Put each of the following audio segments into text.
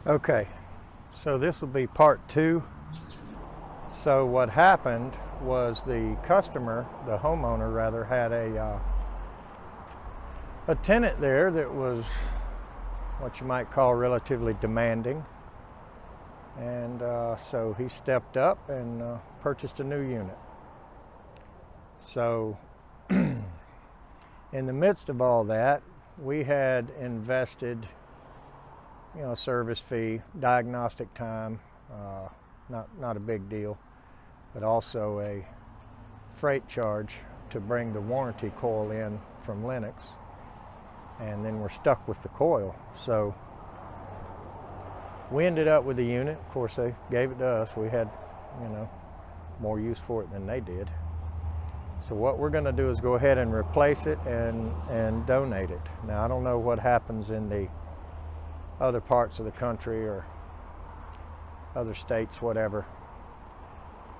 Okay, so this will be part 2. So what happened was the customer, the homeowner rather, had a tenant there that was what you might call relatively demanding, and so he stepped up and purchased a new unit. So in the midst of all that, we had invested, service fee, diagnostic time, not a big deal, but also a freight charge to bring the warranty coil in from Lennox, and then we're stuck with the coil. So we ended up with the unit. Of course, they gave it to us. We had, more use for it than they did. So what we're going to do is go ahead and replace it and donate it. Now, I don't know what happens in the other parts of the country or other states, whatever.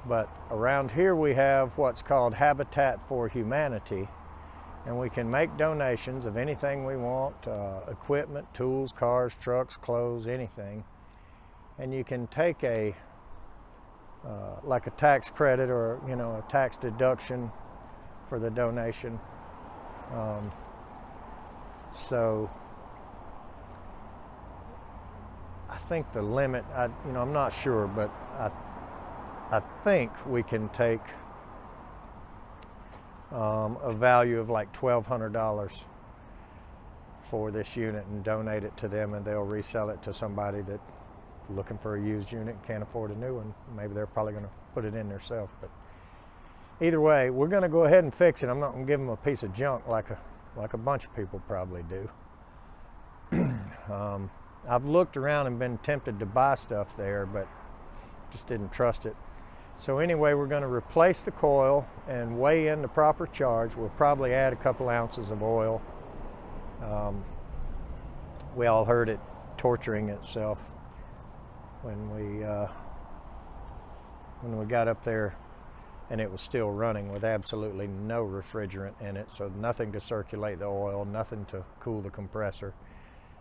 But around here we have what's called Habitat for Humanity, and we can make donations of anything we want, equipment, tools, cars, trucks, clothes, anything. And you can take like a tax credit or a tax deduction for the donation. So I think the limit, I'm not sure, but I think we can take a value of like $1,200 for this unit and donate it to them, and they'll resell it to somebody that's looking for a used unit and can't afford a new one. Maybe they're probably going to put it in themselves, but either way, we're going to go ahead and fix it. I'm not going to give them a piece of junk like a bunch of people probably do. I've looked around and been tempted to buy stuff there, but just didn't trust it. So anyway, we're going to replace the coil and weigh in the proper charge. We'll probably add a couple ounces of oil. We all heard it torturing itself when we got up there, and it was still running with absolutely no refrigerant in it, so nothing to circulate the oil, nothing to cool the compressor.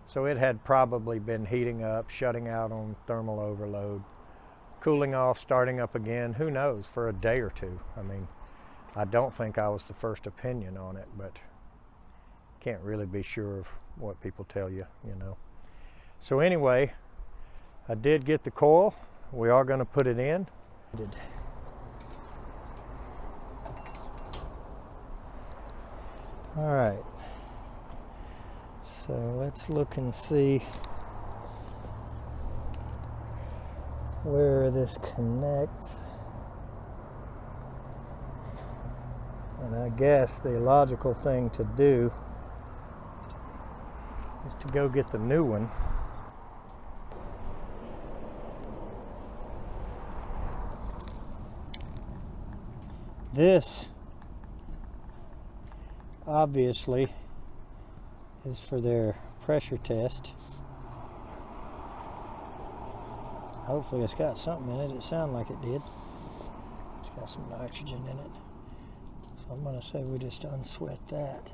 So it had probably been heating up, shutting out on thermal overload, cooling off, starting up again, who knows, for a day or two. I mean, I don't think I was the first opinion on it, but can't really be sure of what people tell you, So anyway, I did get the coil. We are going to put it in. All right. So let's look and see where this connects. And I guess the logical thing to do is to go get the new one. This obviously is for their pressure test. Hopefully it's got something in it. It sounded like it did. It's got some nitrogen in it. So I'm going to say we just unsweat that.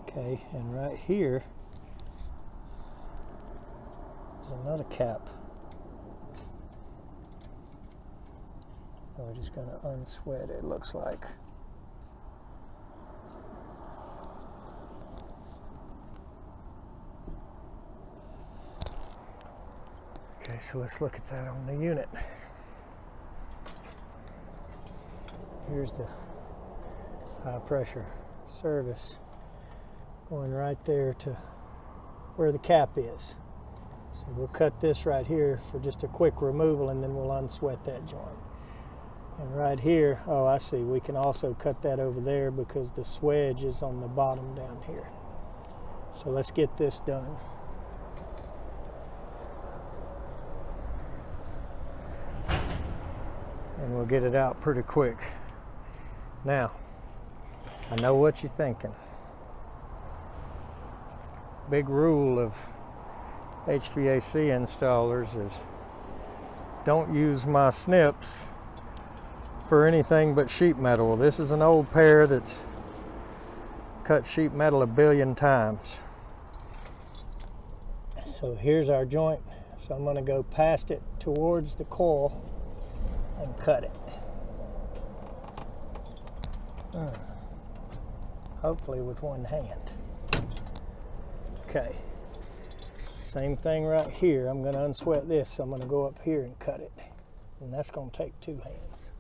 Okay, and right here is another cap. So we're just going to unsweat it, looks like. Okay, so let's look at that on the unit. Here's the high pressure service going right there to where the cap is. So we'll cut this right here for just a quick removal, and then we'll unsweat that joint. And right here, oh, I see, we can also cut that over there because the swedge is on the bottom down here. So let's get this done. And we'll get it out pretty quick. Now, I know what you're thinking. Big rule of HVAC installers is don't use my snips for anything but sheet metal. This is an old pair that's cut sheet metal 1 billion times. So here's our joint. So I'm going to go past it towards the coil and cut it. Hopefully with one hand. Okay. Same thing right here. I'm going to unsweat this. So I'm going to go up here and cut it. And that's going to take 2 hands.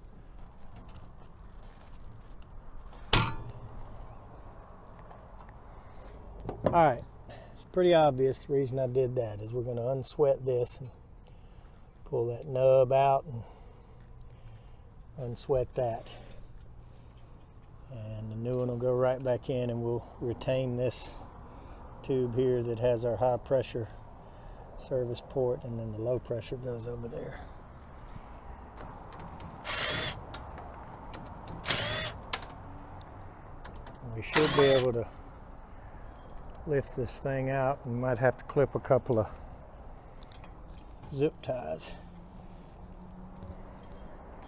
All right. It's pretty obvious the reason I did that is we're going to unsweat this and pull that nub out and unsweat that. And the new one will go right back in, and we'll retain this tube here that has our high pressure service port, and then the low pressure goes over there. We should be able to lift this thing out. We might have to clip a couple of zip ties.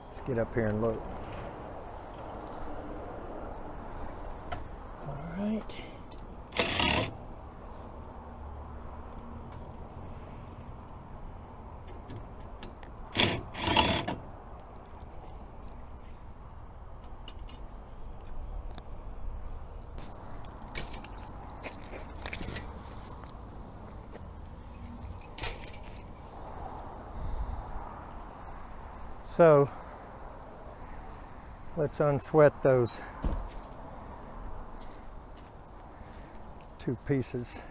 Let's get up here and look. All right. So let's unsweat those 2 pieces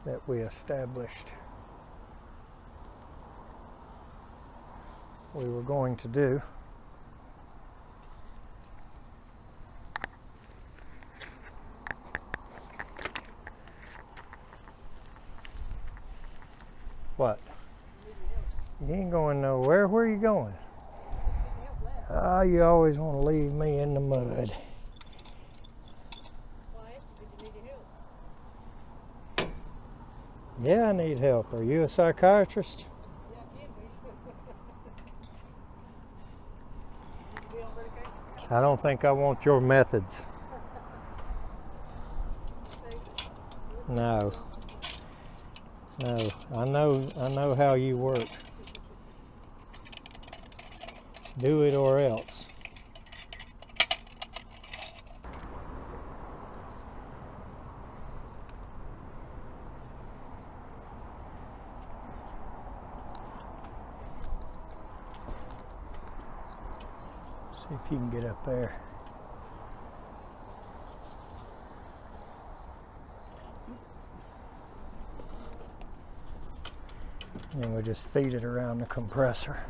that we established we were going to do. What? You ain't going nowhere. Where are you going? Ah, you always want to leave me in the mud. Why? Did you need help? Yeah, I need help. Are you a psychiatrist? Yeah, I can be. Need to be on medication? I don't think I want your methods. No. No. I know how you work. Do it or else. See if you can get up there. And then we just feed it around the compressor.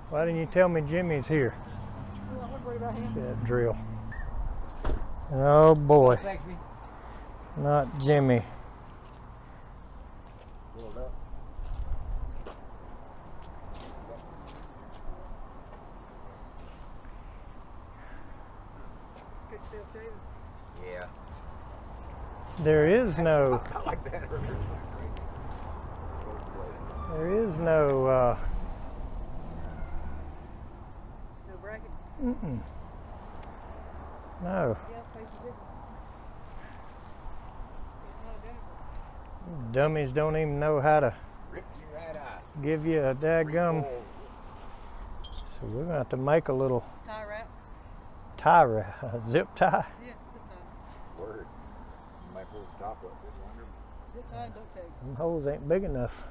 Why didn't you tell me Jimmy's here? Well, I wasn't worried about him. That drill. Oh boy. Not Jimmy. Good self-shaving. Yeah. There is no. I like that. There is no. No bracket? Mm-mm. No. Yeah, face is different. It's not identical. Dummies don't even know how to Rip your right eye. give you a dadgum. So we're gonna have to make a little Tie wrap? tie, a zip tie. Yeah, zip tie. Word. You might pull the top up. Zip tie and duct tape. Them holes ain't big enough.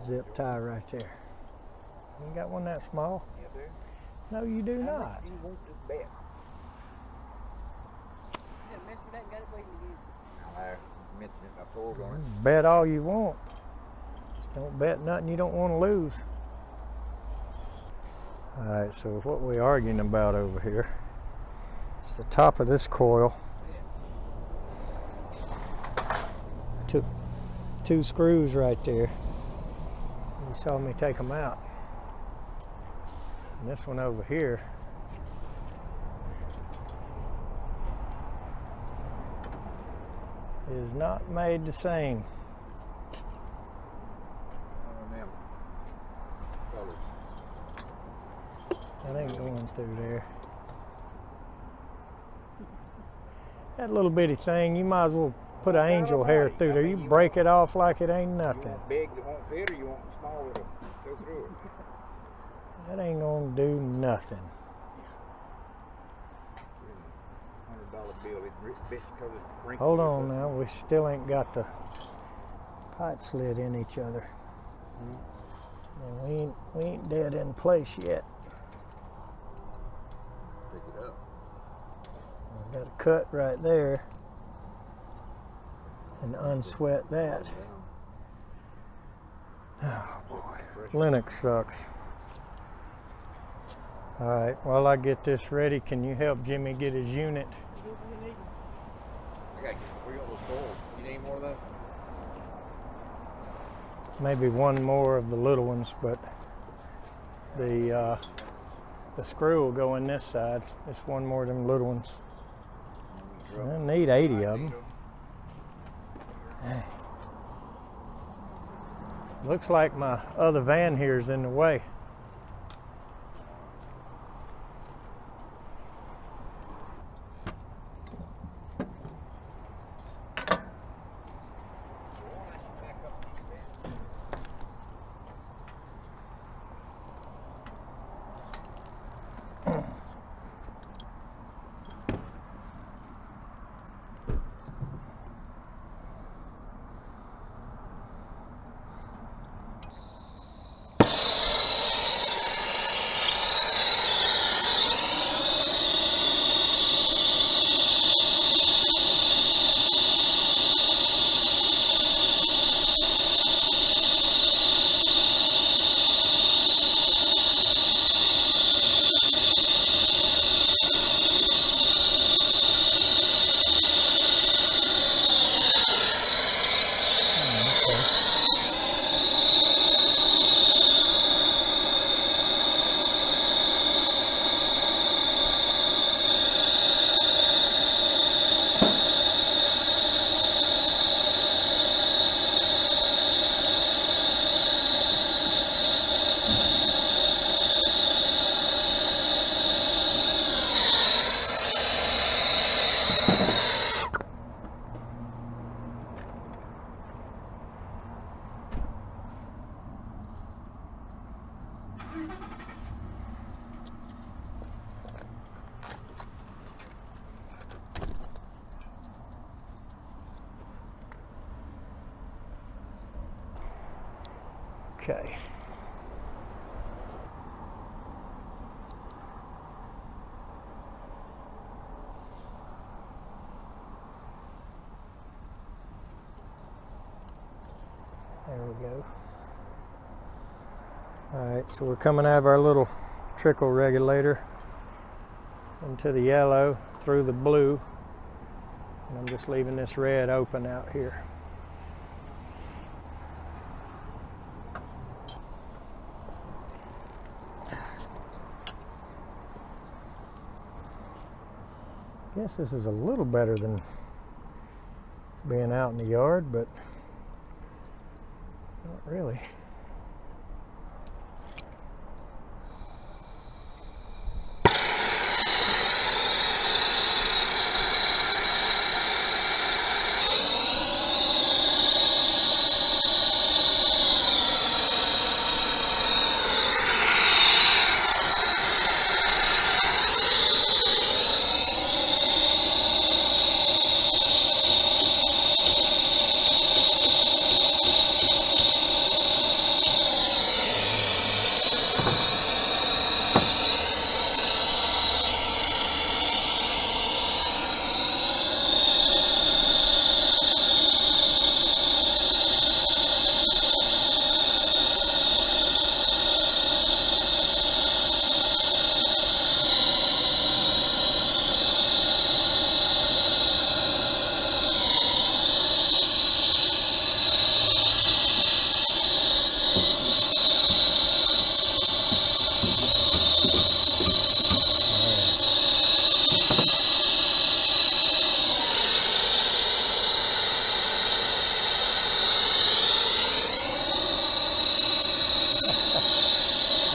Zip tie right there. You got one that small? Yeah, dude. No, you do not. You want to bet. Yeah, messed with that and got it waiting again. I mentioned it. I pulled on it. Bet all you want. Just don't bet nothing you don't want to lose. All right, so what we're arguing about over here is the top of this coil. Took 2 screws right there. You saw me take them out. And this one over here is not made the same. That ain't going through there. That little bitty thing, you might as well put an angel hair through there. You break it off like it ain't You nothing. want big that won't fit, or you want small that'll go through it? That ain't gonna do nothing. $100 bill. It bitch because it's wrinkled. Hold on now, we still ain't got the pipe slid in each other. And we ain't dead in place yet. Pick it up. We got a cut right there. And unsweat that. Oh boy, Lennox sucks. All right, while I get this ready, can you help Jimmy get his unit? We got those full. You need more of those? Maybe one more of the little ones, but the screw will go in this side. Just one more of them little ones. I need 80 of them. Looks like my other van here is in the way. Okay. There we go. All right, so we're coming out of our little trickle regulator into the yellow through the blue. And I'm just leaving this red open out here. Guess this is a little better than being out in the yard, but not really.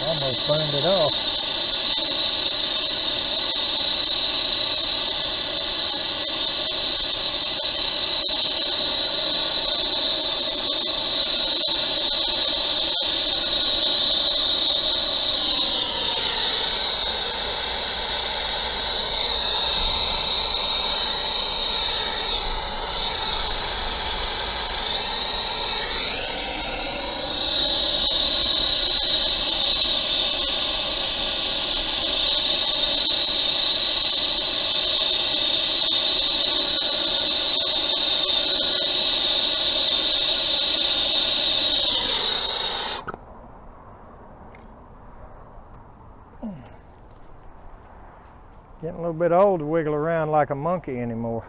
Almost burned it off. Getting a little bit old to wiggle around like a monkey anymore.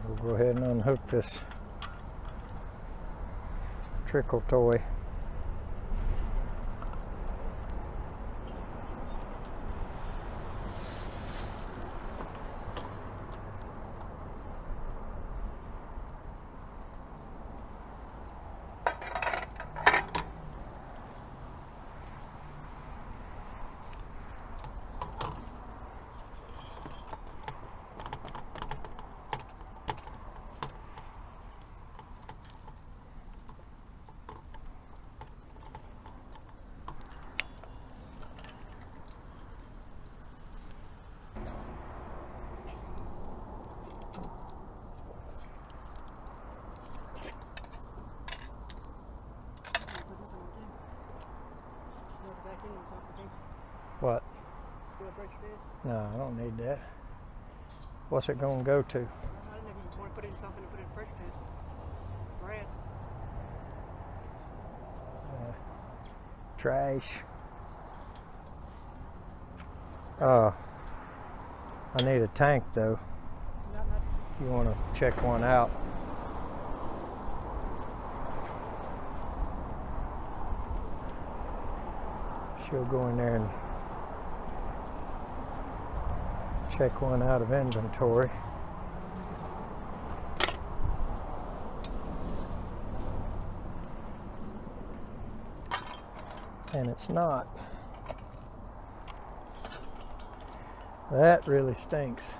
We'll go ahead and unhook this trickle toy. What? No, I don't need that. What's it going to go to? I didn't know if you want to put it in something to put it in a pressure test. Brass. Trash. I need a tank though. If you want to check one out. She'll go in there and check one out of inventory. And it's not. That really stinks.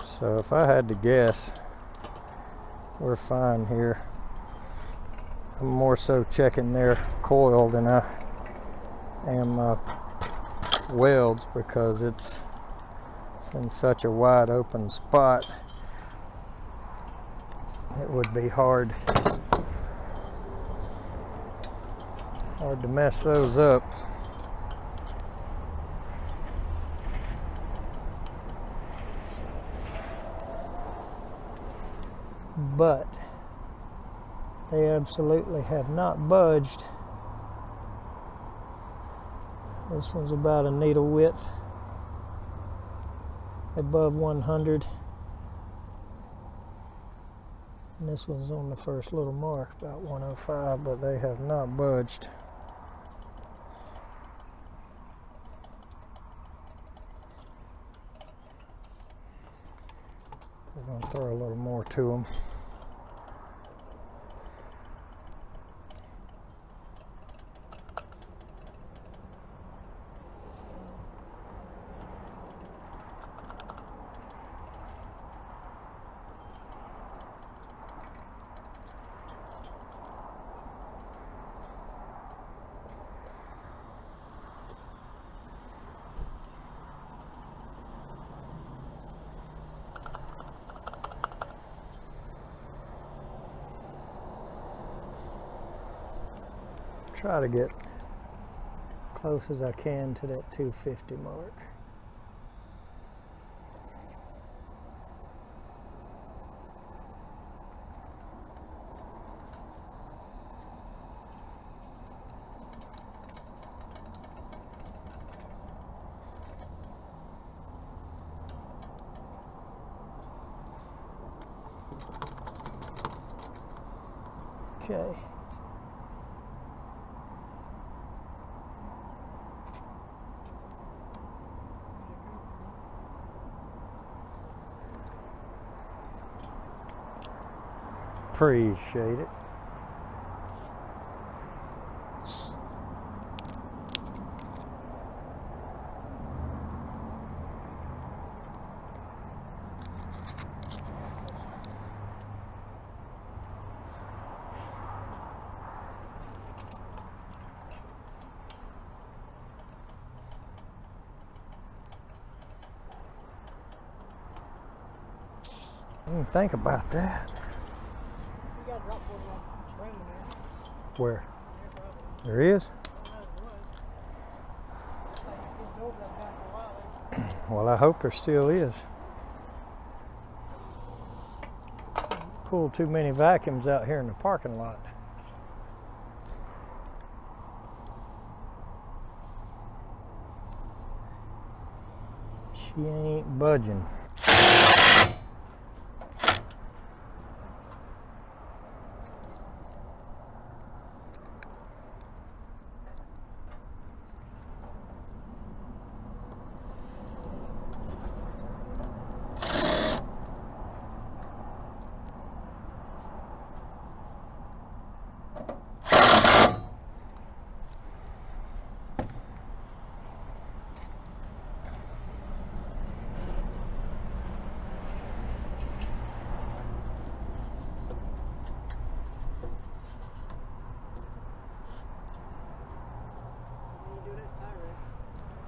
So if I had to guess, we're fine here. I'm more so checking their coil than I am welds, because it's in such a wide open spot. It would be hard to mess those up. But they absolutely have not budged. This one's about a needle width above 100. And this one's on the first little mark, about 105, but they have not budged. We're going to throw a little more to them. Try to get close as I can to that 250 mark. Okay. Appreciate it. didn't think about that. You got a drop board room in there. Where? There probably. There is? I don't know if it was. It's like it's been over that guy for a while. Well, I hope there still is. Pulled too many vacuums out here in the parking lot. She ain't budging.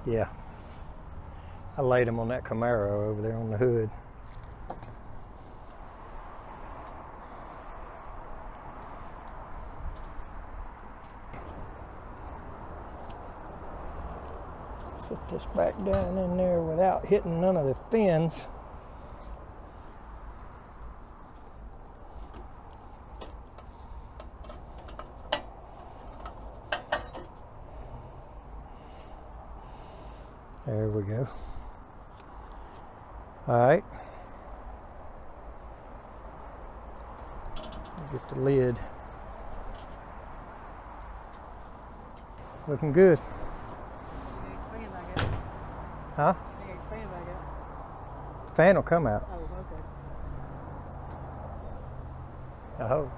Yeah. I laid them on that Camaro over there on the hood. Set this back down in there without hitting none of the fins. There we go. All right. Get the lid. Looking good. Huh? The fan will come out. Oh, okay. I hope.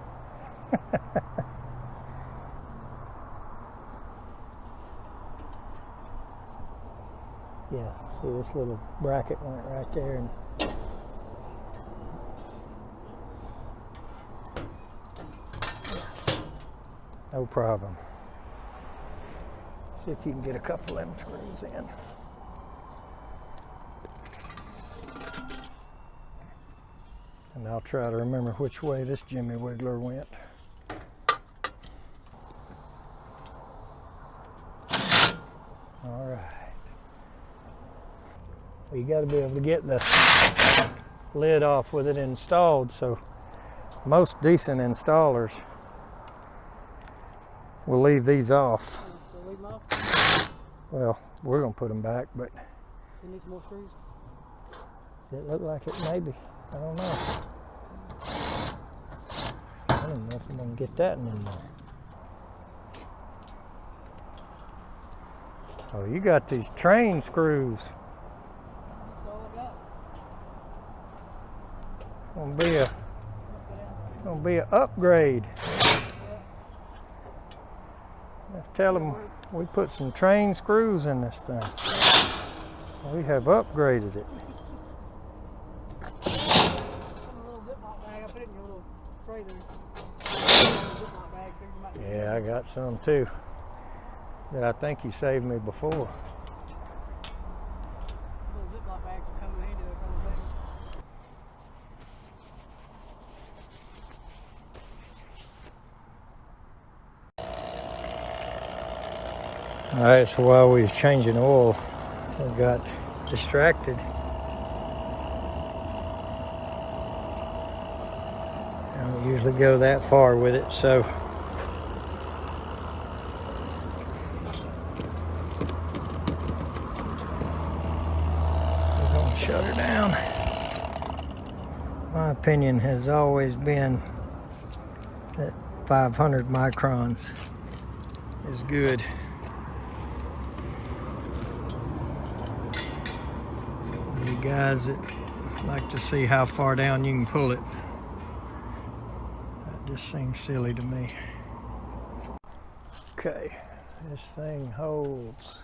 Yeah, see this little bracket went right there and no problem. See if you can get a couple of them screws in. And I'll try to remember which way this Jimmy Wiggler went. All right. Well, you got to be able to get the lid off with it installed, so most decent installers will leave these off. So leave them off? Well, we're going to put them back, but You need some more screws? does it look like it? Maybe. I don't know. I don't know if I'm going to get that in there. Oh, you got these train screws. That's all I got. It's gonna be an upgrade. I have to tell them we put some train screws in this thing. We have upgraded it. A little Ziploc bag. I put it in your little tray there. Ziploc bag. Figured you might need Yeah, I got some too that I think you saved me before. little Ziploc bags will come in handy though, kind of thing. All right, so while we was changing oil, we got distracted. I don't usually go that far with it, so we're gonna shut her down. My opinion has always been that 500 microns is good. You guys that like to see how far down you can pull it, that just seems silly to me. Okay, this thing holds.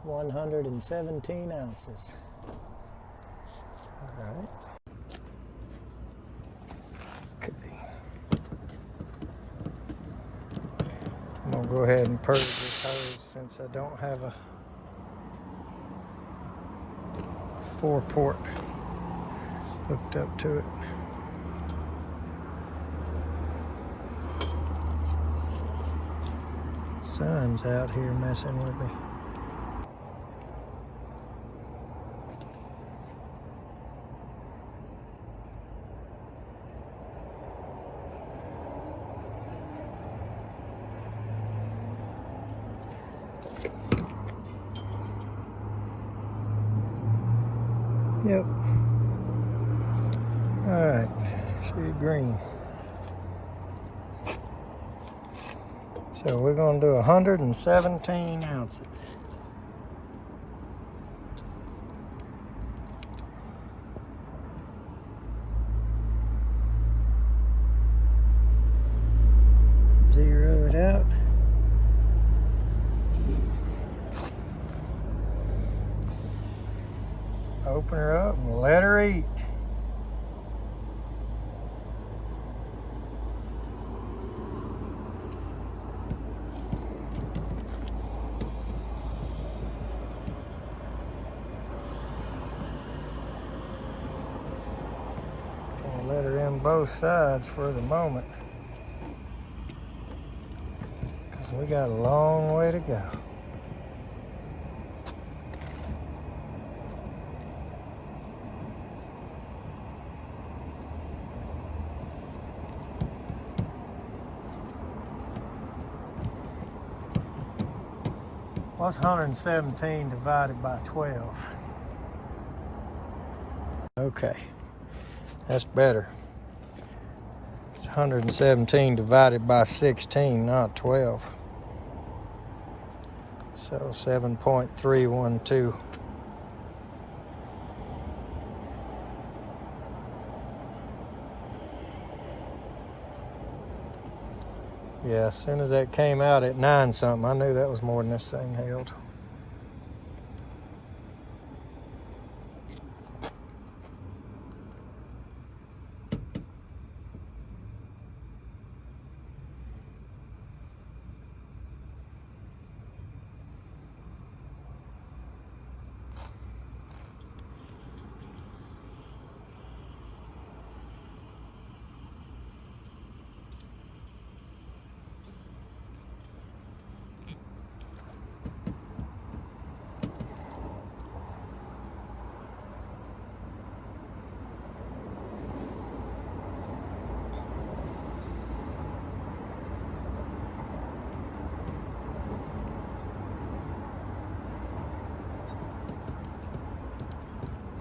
$117 ounces. All right. Okay. I'm gonna go ahead and purge this hose since I don't have a 4-port hooked up to it. Sun's out here messing with me. Yep. All right, see green. So we're going to do 117 ounces. Zero it out. Open her up and let her eat. Gonna let her in both sides for the moment, because we got a long way to go. What's 117 divided by 12? Okay, that's better. It's 117 divided by 16, not 12. So 7.312. Yeah, as soon as that came out at 9 something, I knew that was more than this thing held.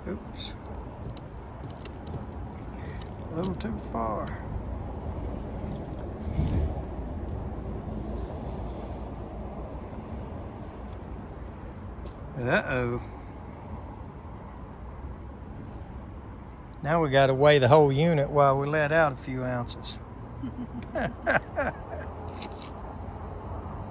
Oops. A little too far. Uh-oh. Now we got to weigh the whole unit while we let out a few ounces.